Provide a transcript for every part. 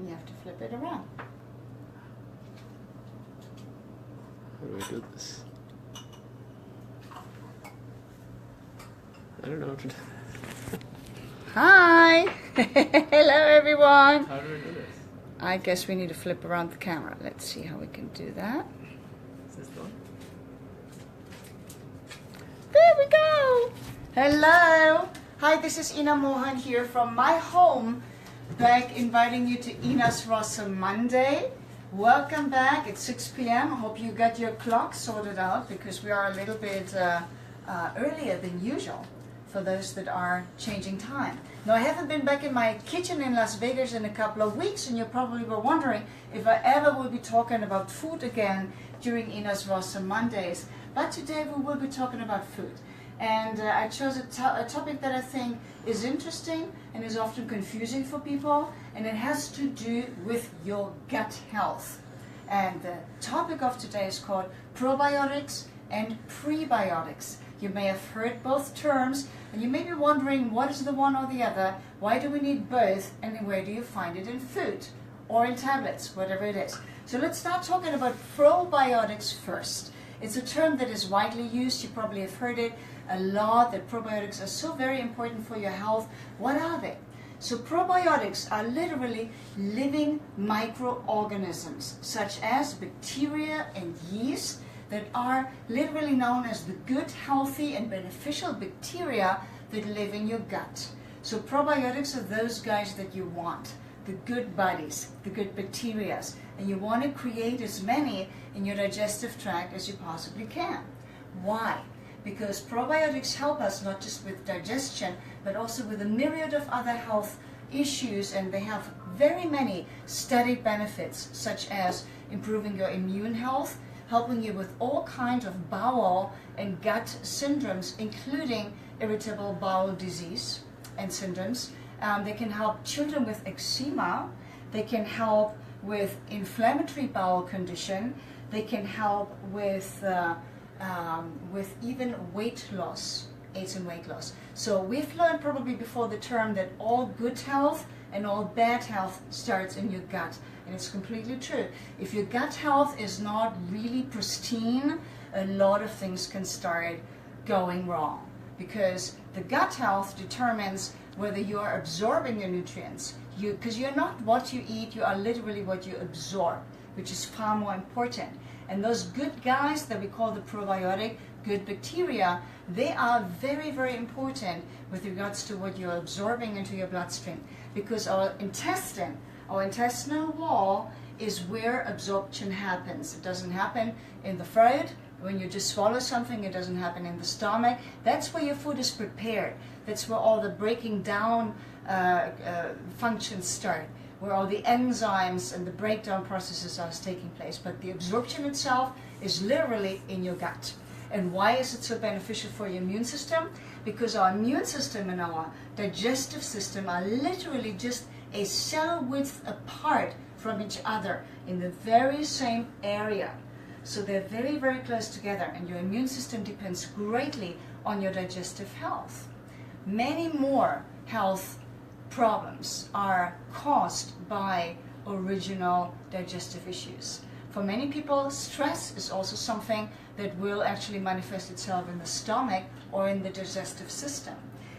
and you have to flip it around. How do I do this? I don't know how to do this. Hi! Hello everyone! How do I do this? I guess we need to flip around the camera. Let's see how we can do that. Is this the one? There we go! Hello! Hi, this is Ina Mohan here from my home, back inviting you to Ina's Rosa Monday. Welcome back at 6 p.m. I hope you got your clock sorted out because we are a little bit earlier than usual for those that are changing time. Now, I haven't been back in my kitchen in Las Vegas in a couple of weeks, and you probably were wondering if I ever will be talking about food again during Ina's Rosa Mondays. But today we will be talking about food. And I chose a topic that I think is interesting and is often confusing for people, and it has to do with your gut health. And the topic of today is called probiotics and prebiotics. You may have heard both terms, and you may be wondering what is the one or the other, why do we need both, and where do you find it in food or in tablets, whatever it is. So let's start talking about probiotics first. It's a term that is widely used. You probably have heard it a lot, that probiotics are so very important for your health. What are they? So probiotics are literally living microorganisms, such as bacteria and yeast, that are literally known as the good, healthy, and beneficial bacteria that live in your gut. So probiotics are those guys that you want, the good buddies, the good bacteria, and you want to create as many in your digestive tract as you possibly can. Why? Because probiotics help us not just with digestion, but also with a myriad of other health issues, and they have very many studied benefits, such as improving your immune health, helping you with all kinds of bowel and gut syndromes, including irritable bowel disease and syndromes. They can help children with eczema. They can help with inflammatory bowel condition. They can help with even weight loss, aids in weight loss. So we've learned probably before the term that all good health and all bad health starts in your gut. And it's completely true. If your gut health is not really pristine, a lot of things can start going wrong. Because the gut health determines whether you are absorbing your nutrients. Because you're not what you eat, you are literally what you absorb, which is far more important. And those good guys that we call the probiotic, good bacteria, they are very, very important with regards to what you're absorbing into your bloodstream. Because our intestinal wall is where absorption happens. It doesn't happen in the throat. When you just swallow something, it doesn't happen in the stomach. That's where your food is prepared. That's where all the breaking down functions start, where all the enzymes and the breakdown processes are taking place. But the absorption itself is literally in your gut. And why is it so beneficial for your immune system? Because our immune system and our digestive system are literally just a cell width apart from each other in the very same area. So they're very, very close together, and your immune system depends greatly on your digestive health. Many more health problems are caused by original digestive issues. For many people, stress is also something that will actually manifest itself in the stomach or in the digestive system.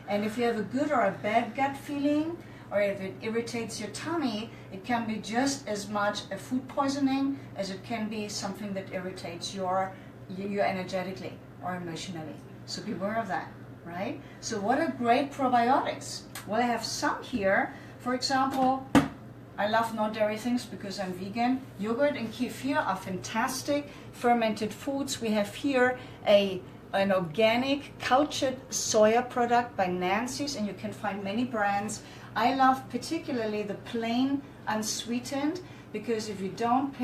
And if you have a good or a bad gut feeling, or if it irritates your tummy, it can be just as much a food poisoning as it can be something that irritates you energetically or emotionally. So beware of that, right? So what are great probiotics? Well, I have some here. For example, I love non-dairy things because I'm vegan. Yogurt and kefir are fantastic fermented foods. We have here an organic cultured soya product by Nancy's, and you can find many brands. I love particularly the plain unsweetened, because if you don't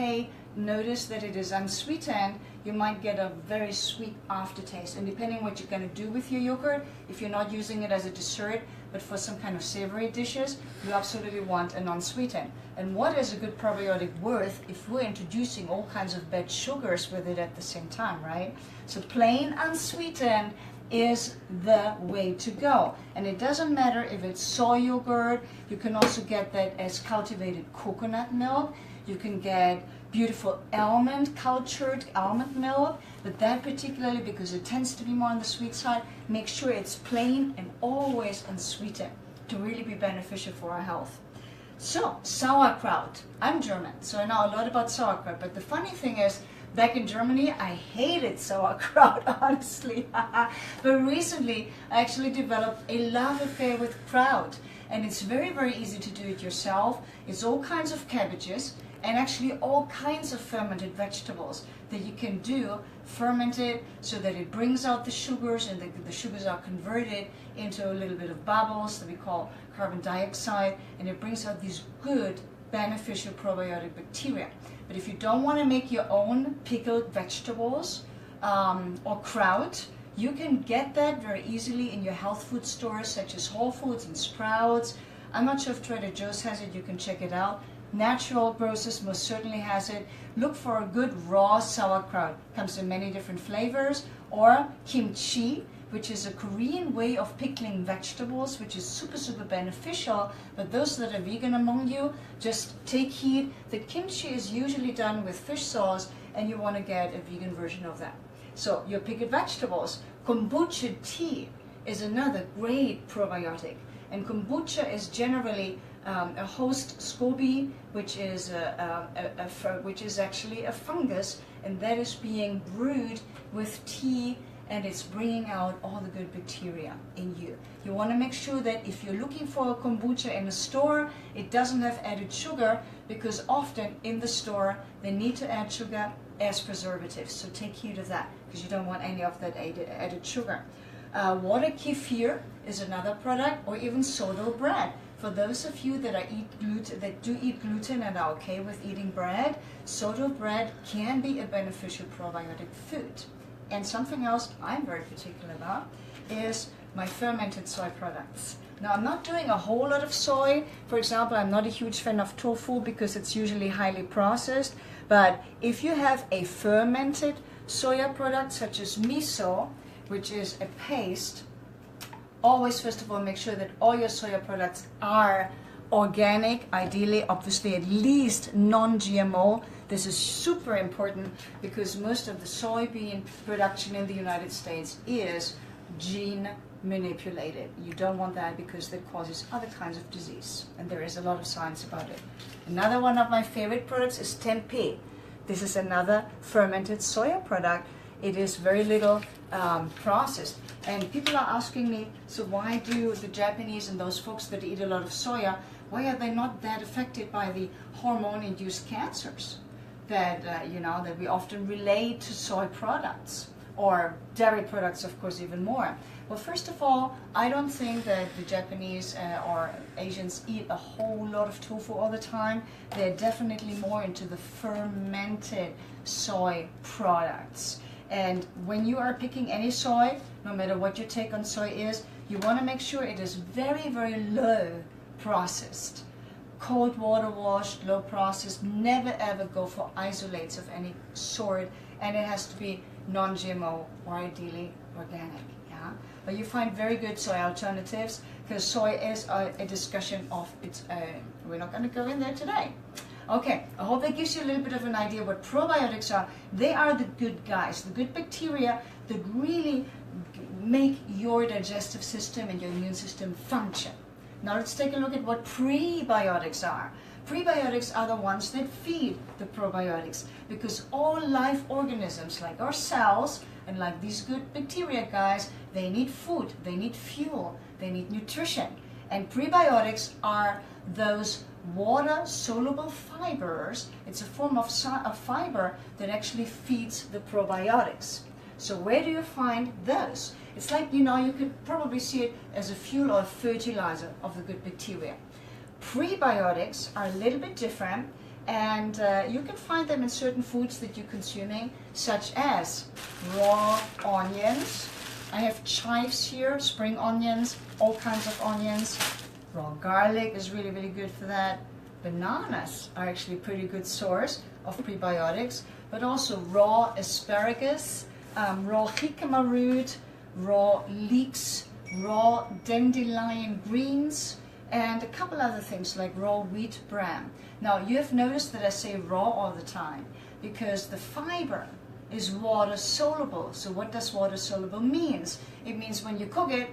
notice that it is unsweetened, you might get a very sweet aftertaste. And depending what you're going to do with your yogurt, if you're not using it as a dessert, but for some kind of savory dishes, you absolutely want a non-sweetened. And what is a good probiotic worth if we're introducing all kinds of bad sugars with it at the same time, right? So plain unsweetened is the way to go. And it doesn't matter if it's soy yogurt, you can also get that as cultivated coconut milk, you can get beautiful cultured almond milk, but that particularly, because it tends to be more on the sweet side, make sure it's plain and always unsweetened to really be beneficial for our health. So, sauerkraut. I'm German, so I know a lot about sauerkraut, but the funny thing is, back in Germany, I hated sauerkraut, honestly. But recently, I actually developed a love affair with kraut. And it's very, very easy to do it yourself. It's all kinds of cabbages and actually all kinds of fermented vegetables that you can do fermented so that it brings out the sugars, and the sugars are converted into a little bit of bubbles that we call carbon dioxide, and it brings out these good beneficial probiotic bacteria. But if you don't want to make your own pickled vegetables or kraut, you can get that very easily in your health food stores such as Whole Foods and Sprouts. I'm not sure if Trader Joe's has it, you can check it out. Natural Grocers most certainly has it. Look for a good raw sauerkraut. Comes in many different flavors. Or kimchi, which is a Korean way of pickling vegetables, which is super, super beneficial. But those that are vegan among you, just take heed. The kimchi is usually done with fish sauce, and you want to get a vegan version of that. So your pickled vegetables. Kombucha tea is another great probiotic. And kombucha is generally a host SCOBY, which is actually a fungus, and that is being brewed with tea, and it's bringing out all the good bacteria in you. You want to make sure that if you're looking for a kombucha in a store, it doesn't have added sugar, because often in the store they need to add sugar as preservatives. So take heed of that, because you don't want any of that added sugar. Water kefir is another product, or even sourdough bread. For those of you that do eat gluten and are okay with eating bread, sourdough bread can be a beneficial probiotic food. And something else I'm very particular about is my fermented soy products. Now, I'm not doing a whole lot of soy. For example, I'm not a huge fan of tofu because it's usually highly processed. But if you have a fermented soya product such as miso, which is a paste, always first of all make sure that all your soya products are organic, ideally, obviously at least non-GMO. This is super important because most of the soybean production in the United States is gene manipulated. You don't want that because that causes other kinds of disease, and there is a lot of science about it. Another one of my favorite products is tempeh. This is another fermented soya product. It is very little processed. And people are asking me, so why do the Japanese and those folks that eat a lot of soya, why are they not that affected by the hormone-induced cancers that, that we often relate to soy products, or dairy products, of course, even more? Well, first of all, I don't think that the Japanese or Asians eat a whole lot of tofu all the time. They're definitely more into the fermented soy products. And when you are picking any soy, no matter what your take on soy is, you want to make sure it is very, very low processed. Cold water washed, low processed. Never ever go for isolates of any sort. And it has to be non-GMO or ideally organic. Yeah? But you find very good soy alternatives, because soy is a discussion of its own. We're not going to go in there today. Okay, I hope that gives you a little bit of an idea what probiotics are. They are the good guys, the good bacteria that really make your digestive system and your immune system function. Now let's take a look at what prebiotics are. Prebiotics are the ones that feed the probiotics, because all life organisms, like our cells and like these good bacteria guys, they need food, they need fuel, they need nutrition. And prebiotics are those water-soluble fibers. It's a form of fiber that actually feeds the probiotics. So where do you find those? It's like, you could probably see it as a fuel or a fertilizer of the good bacteria. Prebiotics are a little bit different, and you can find them in certain foods that you're consuming, such as raw onions. I have chives here, spring onions, all kinds of onions. Raw garlic is really, really good for that. Bananas are actually a pretty good source of prebiotics, but also raw asparagus, raw jicama root, raw leeks, raw dandelion greens, and a couple other things like raw wheat bran. Now you have noticed that I say raw all the time because the fiber is water soluble. So what does water soluble means? It means when you cook it,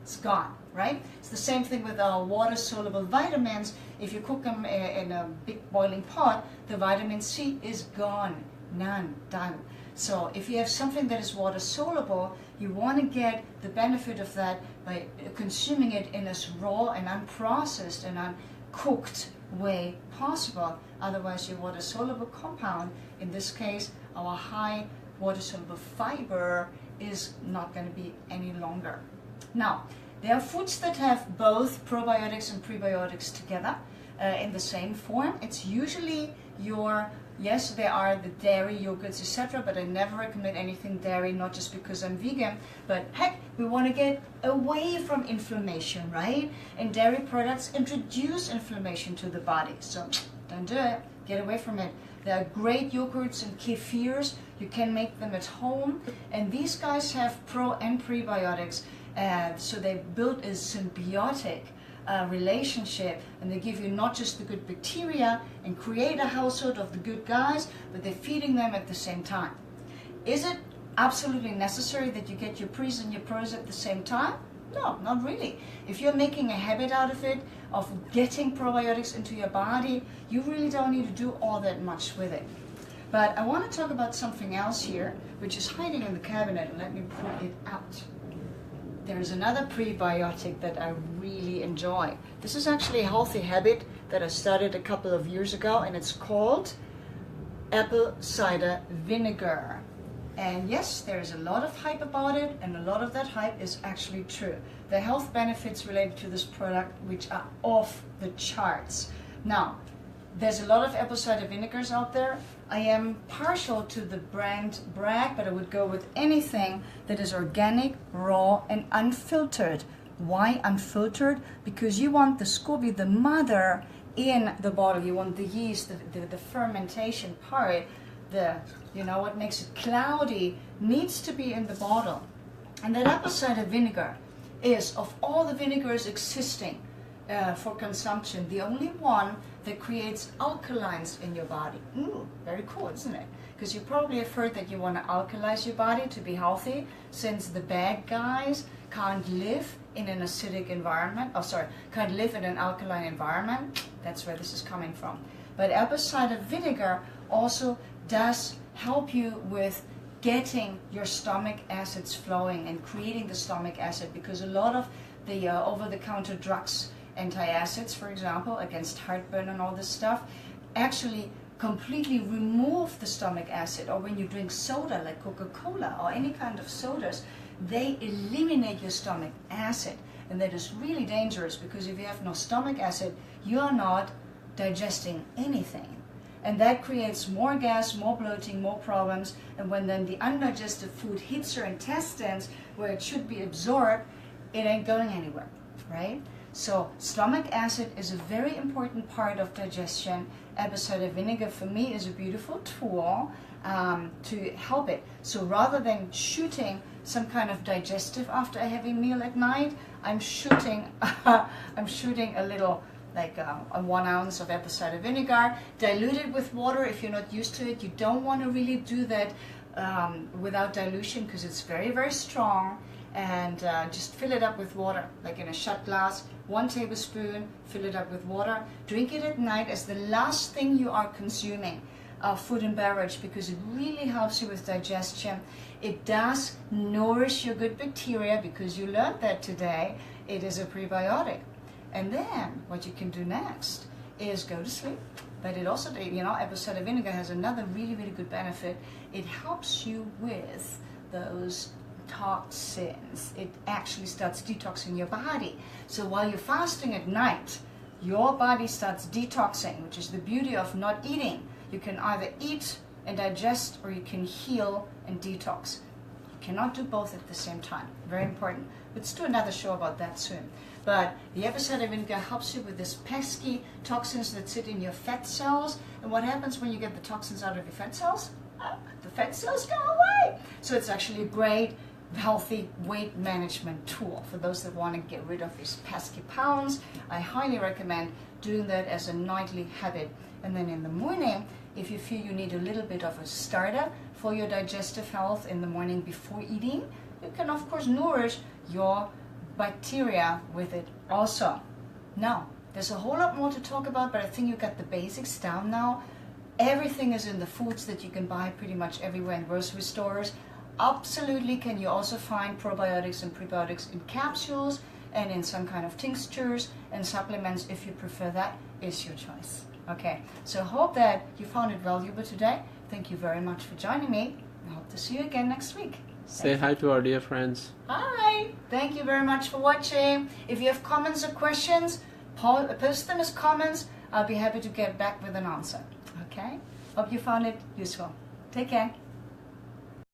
it's gone, right? It's the same thing with our water soluble vitamins. If you cook them in a big boiling pot, the vitamin C is gone, none, done. So if you have something that is water soluble, you want to get the benefit of that by consuming it in as raw and unprocessed and uncooked way possible. Otherwise your water soluble compound, in this case our high water soluble fiber, is not going to be any longer. Now, there are foods that have both probiotics and prebiotics together in the same form. It's usually your, yes, there are the dairy, yogurts, etc., but I never recommend anything dairy, not just because I'm vegan, but heck, we want to get away from inflammation, right? And dairy products introduce inflammation to the body, so don't do it, get away from it. There are great yogurts and kefirs, you can make them at home, and these guys have pro and prebiotics, so they build a symbiotic relationship, and they give you not just the good bacteria and create a household of the good guys, but they're feeding them at the same time. Is it absolutely necessary that you get your pres and your pros at the same time? No, not really. If you're making a habit out of it, of getting probiotics into your body, you really don't need to do all that much with it. But I want to talk about something else here, which is hiding in the cabinet, and let me pull it out. There's another prebiotic that I really enjoy. This is actually a healthy habit that I started a couple of years ago, and it's called apple cider vinegar. And yes, there's a lot of hype about it, and a lot of that hype is actually true. The health benefits related to this product, which are off the charts. Now, there's a lot of apple cider vinegars out there. I am partial to the brand Bragg, but I would go with anything that is organic, raw, and unfiltered. Why unfiltered? Because you want the SCOBY, the mother, in the bottle. You want the yeast, the fermentation part, what makes it cloudy needs to be in the bottle. And that apple cider vinegar is, of all the vinegars existing for consumption, the only one that creates alkalines in your body. Very cool, isn't it? Because you probably have heard that you want to alkalize your body to be healthy, since the bad guys can't live in an acidic environment, can't live in an alkaline environment. That's where this is coming from. But apple cider vinegar also does help you with getting your stomach acids flowing and creating the stomach acid, because a lot of the over-the-counter drugs, antacids, for example, against heartburn and all this stuff, actually completely remove the stomach acid. Or when you drink soda like Coca-Cola or any kind of sodas, they eliminate your stomach acid. And that is really dangerous, because if you have no stomach acid, you are not digesting anything. And that creates more gas, more bloating, more problems. And when then the undigested food hits your intestines where it should be absorbed, it ain't going anywhere, right? So stomach acid is a very important part of digestion. Apple cider vinegar for me is a beautiful tool to help it. So rather than shooting some kind of digestive after a heavy meal at night, I'm shooting a little, like a 1 ounce of apple cider vinegar, diluted with water. If you're not used to it, you don't want to really do that without dilution, because it's very, very strong. And just fill it up with water, like in a shot glass, 1 tablespoon, fill it up with water. Drink it at night as the last thing you are consuming food and beverage, because it really helps you with digestion. It does nourish your good bacteria, because you learned that today. It is a prebiotic. And then what you can do next is go to sleep. But it also, apple cider vinegar has another really, really good benefit. It helps you with those toxins. It actually starts detoxing your body. So while you're fasting at night, your body starts detoxing, which is the beauty of not eating. You can either eat and digest, or you can heal and detox. You cannot do both at the same time. Very important. Let's do another show about that soon. But the apple cider vinegar helps you with this pesky toxins that sit in your fat cells. And what happens when you get the toxins out of your fat cells? The fat cells go away. So it's actually a great healthy weight management tool for those that want to get rid of these pesky pounds. I highly recommend doing that as a nightly habit. And then in the morning, if you feel you need a little bit of a starter for your digestive health in the morning before eating, you can of course nourish your bacteria with it also. Now, there's a whole lot more to talk about, but I think you got the basics down now. Everything is in the foods that you can buy pretty much everywhere in grocery stores. Absolutely, can you also find probiotics and prebiotics in capsules and in some kind of tinctures and supplements. If you prefer that, is your choice. Okay, so I hope that you found it valuable today. Thank you very much for joining me. I hope to see you again next week. Say hi to our dear friends. Hi, thank you very much for watching. If you have comments or questions, post them as comments. I'll be happy to get back with an answer. Okay, hope you found it useful. Take care.